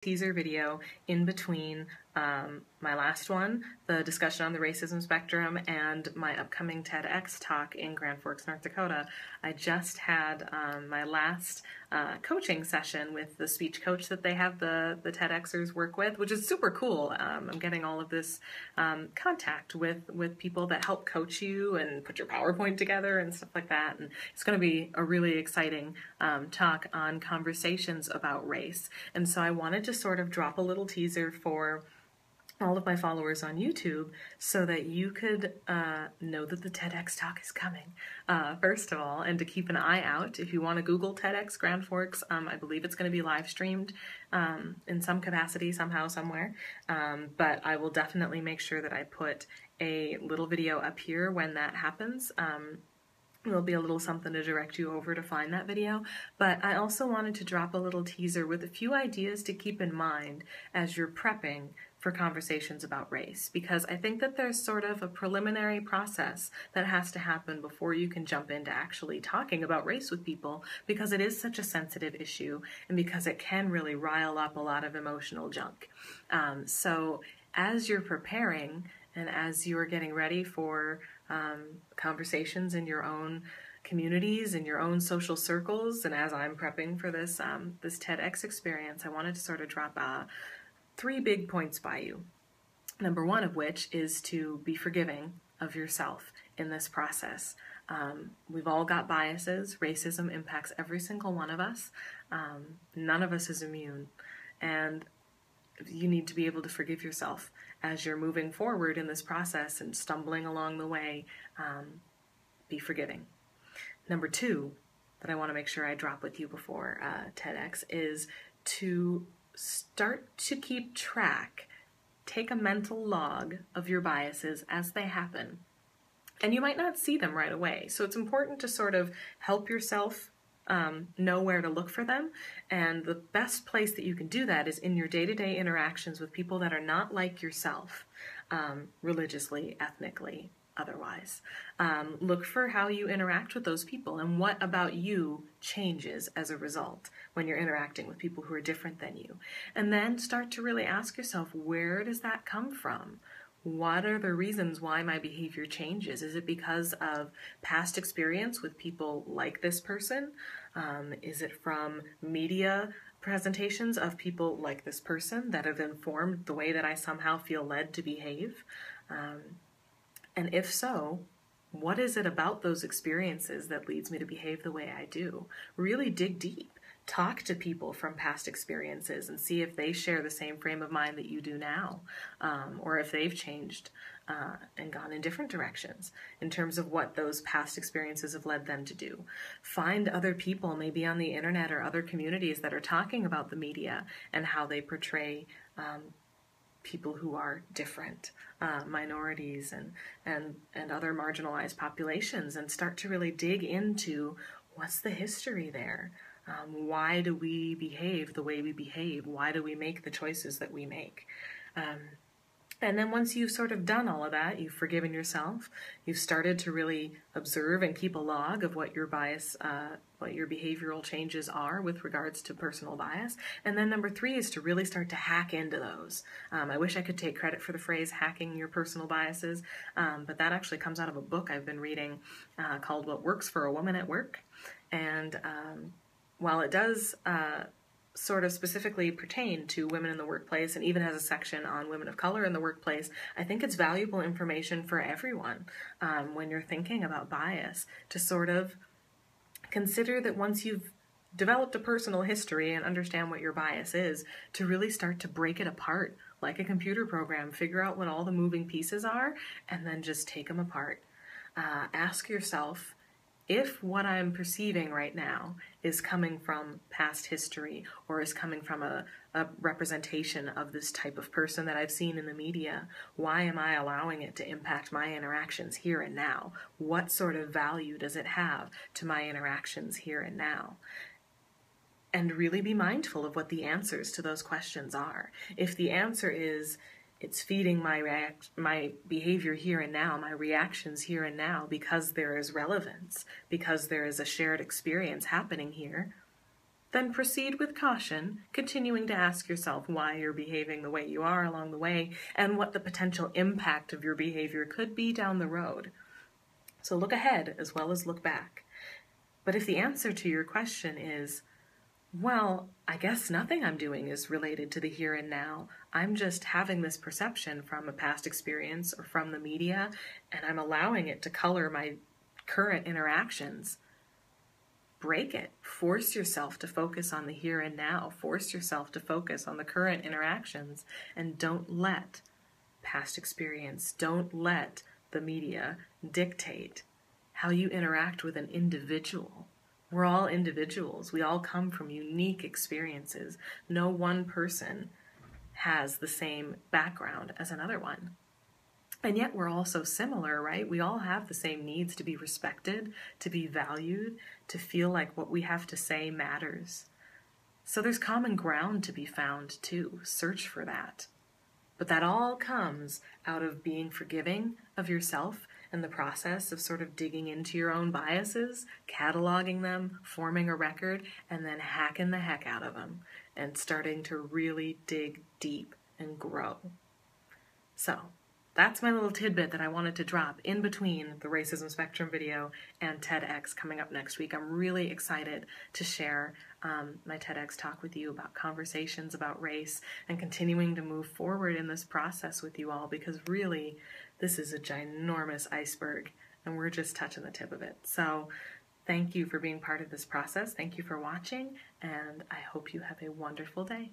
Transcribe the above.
teaser video in between my last one, the discussion on the racism spectrum, and my upcoming TEDx talk in Grand Forks, North Dakota. I just had my last coaching session with the speech coach that they have the TEDxers work with, which is super cool. I'm getting all of this contact with people that help coach you and put your PowerPoint together and stuff like that. And it's going to be a really exciting talk on conversations about race. And so I wanted to sort of drop a little teaser for all of my followers on YouTube so that you could know that the TEDx talk is coming, first of all, and to keep an eye out. If you want to Google TEDx Grand Forks, I believe it's going to be live streamed in some capacity, somehow, somewhere, but I will definitely make sure that I put a little video up here when that happens. There'll be a little something to direct you over to find that video, but I also wanted to drop a little teaser with a few ideas to keep in mind as you're prepping for conversations about race, because I think that there's sort of a preliminary process that has to happen before you can jump into actually talking about race with people, because it is such a sensitive issue and because it can really rile up a lot of emotional junk. So as you're preparing and as you're getting ready for conversations in your own communities, in your own social circles, and as I'm prepping for this this TEDx experience, I wanted to sort of drop 3 big points by you. Number 1 of which is to be forgiving of yourself in this process. We've all got biases. Racism impacts every single one of us. None of us is immune. And you need to be able to forgive yourself as you're moving forward in this process and stumbling along the way. Be forgiving. Number 2 that I want to make sure I drop with you before TEDx is to start to keep track. Take a mental log of your biases as they happen. And you might not see them right away, so it's important to sort of help yourself know where to look for them. And the best place that you can do that is in your day-to-day interactions with people that are not like yourself, religiously, ethnically, otherwise. Look for how you interact with those people and what about you changes as a result when you're interacting with people who are different than you. And then start to really ask yourself, where does that come from? What are the reasons why my behavior changes? Is it because of past experience with people like this person? Is it from media presentations of people like this person that have informed the way that I somehow feel led to behave? And if so, what is it about those experiences that leads me to behave the way I do? Really dig deep. Talk to people from past experiences and see if they share the same frame of mind that you do now, or if they've changed and gone in different directions in terms of what those past experiences have led them to do. Find other people, maybe on the internet or other communities, that are talking about the media and how they portray people who are different, minorities and other marginalized populations, and start to really dig into what's the history there. Why do we behave the way we behave? Why do we make the choices that we make? And then once you've sort of done all of that, you've forgiven yourself, you've started to really observe and keep a log of what your bias, what your behavioral changes are with regards to personal bias. And then number 3 is to really start to hack into those. I wish I could take credit for the phrase hacking your personal biases, but that actually comes out of a book I've been reading called What Works for a Woman at Work. And while it does sort of specifically pertain to women in the workplace and even has a section on women of color in the workplace, I think it's valuable information for everyone when you're thinking about bias, to sort of consider that once you've developed a personal history and understand what your bias is, to really start to break it apart like a computer program, figure out what all the moving pieces are, and then just take them apart. Ask yourself, if what I'm perceiving right now is coming from past history or is coming from a representation of this type of person that I've seen in the media, why am I allowing it to impact my interactions here and now? What sort of value does it have to my interactions here and now? And really be mindful of what the answers to those questions are. If the answer is, it's feeding my behavior here and now, my reactions here and now, because there is relevance, because there is a shared experience happening here, Then proceed with caution, continuing to ask yourself why you're behaving the way you are along the way and what the potential impact of your behavior could be down the road. So look ahead as well as look back. But if the answer to your question is, well, I guess nothing I'm doing is related to the here and now. I'm just having this perception from a past experience or from the media, and I'm allowing it to color my current interactions. Break it. Force yourself to focus on the here and now. Force yourself to focus on the current interactions, and don't let past experience, don't let the media dictate how you interact with an individual. We're all individuals. We all come from unique experiences. No one person has the same background as another one. And yet we're all so similar, right? We all have the same needs to be respected, to be valued, to feel like what we have to say matters. So there's common ground to be found too. Search for that. But that all comes out of being forgiving of yourself and the process of sort of digging into your own biases, cataloging them, forming a record, and then hacking the heck out of them and starting to really dig deep and grow. So that's my little tidbit that I wanted to drop in between the Racism Spectrum video and TEDx coming up next week. I'm really excited to share my TEDx talk with you about conversations about race and continuing to move forward in this process with you all, because really this is a ginormous iceberg and we're just touching the tip of it. So thank you for being part of this process. Thank you for watching, and I hope you have a wonderful day.